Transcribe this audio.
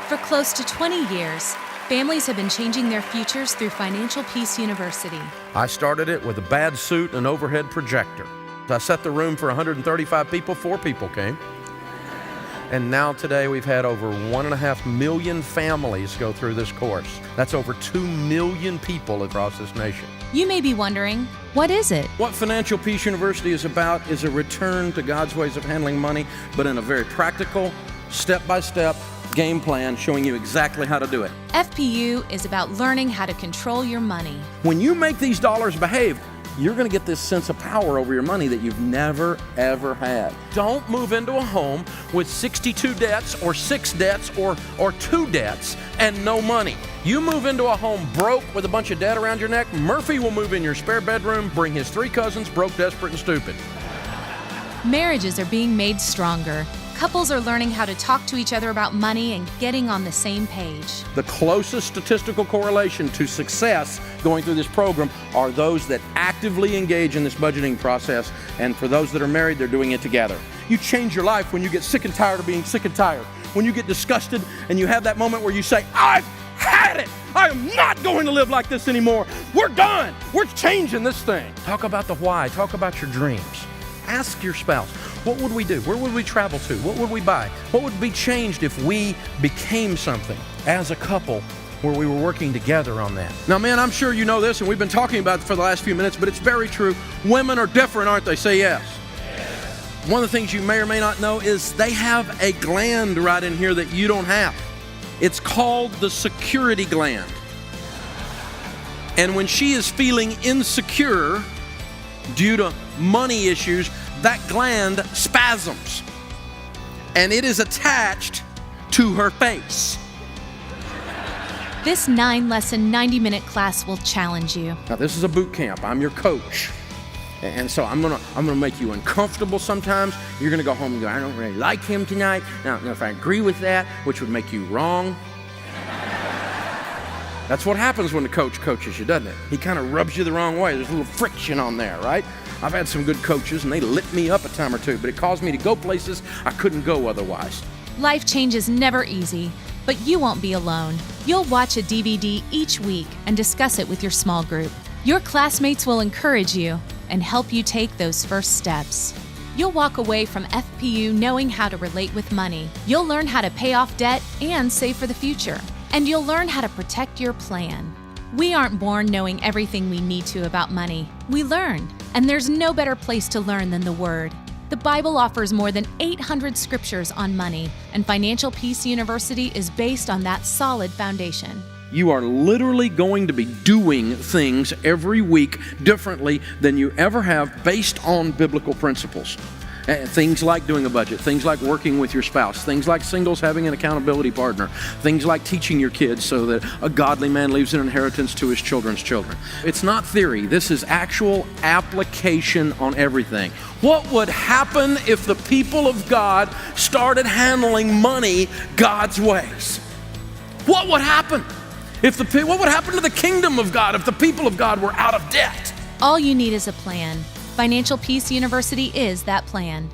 For close to 20 years, families have been changing their futures through Financial Peace University. I started it with a bad suit and an overhead projector. I set the room for 135 people, 4 people came. And now today we've had over 1.5 million families go through this course. That's over 2 million people across this nation. You may be wondering, what is it? What Financial Peace University is about is a return to God's ways of handling money, but in a very practical, step-by-step game plan showing you exactly how to do it. FPU is about learning how to control your money. When you make these dollars behave, you're going to get this sense of power over your money that you've never, ever had. Don't move into a home with 62 debts or 6 debts or 2 debts and no money. You move into a home broke with a bunch of debt around your neck, Murphy will move in your spare bedroom, bring his 3 cousins, broke, desperate, and stupid. Marriages are being made stronger. Couples are learning how to talk to each other about money and getting on the same page. The closest statistical correlation to success going through this program are those that actively engage in this budgeting process, and for those that are married, they're doing it together. You change your life when you get sick and tired of being sick and tired. When you get disgusted and you have that moment where you say, I've had it! I am not going to live like this anymore. We're done. We're changing this thing. Talk about the why. Talk about your dreams. Ask your spouse, what would we do? Where would we travel to? What would we buy? What would be changed if we became something as a couple where we were working together on that? Now, man, I'm sure you know this, and we've been talking about it for the last few minutes, but it's very true. Women are different, aren't they? Say yes. Yes. One of the things you may or may not know is they have a gland right in here that you don't have. It's called the security gland. And when she is feeling insecure due to money issues, that gland spasms, and it is attached to her face. This 9-lesson, 90-minute class will challenge you. Now, this is a boot camp. I'm your coach. And so I'm gonna make you uncomfortable sometimes. You're gonna go home and go, I don't really like him tonight. Now, if I agree with that, which would make you wrong. That's what happens when the coach coaches you, doesn't it? He kind of rubs you the wrong way. There's a little friction on there, right? I've had some good coaches, and they lit me up a time or two, but it caused me to go places I couldn't go otherwise. Life change is never easy, but you won't be alone. You'll watch a DVD each week and discuss it with your small group. Your classmates will encourage you and help you take those first steps. You'll walk away from FPU knowing how to relate with money. You'll learn how to pay off debt and save for the future. And you'll learn how to protect your plan. We aren't born knowing everything we need to about money. We learn, and there's no better place to learn than the Word. The Bible offers more than 800 scriptures on money, and Financial Peace University is based on that solid foundation. You are literally going to be doing things every week differently than you ever have based on biblical principles. Things like doing a budget, things like working with your spouse, things like singles having an accountability partner, things like teaching your kids so that a godly man leaves an inheritance to his children's children. It's not theory. This is actual application on everything. What would happen if the people of God started handling money God's ways? What would happen? What would happen to the kingdom of God if the people of God were out of debt? All you need is a plan. Financial Peace University is that plan.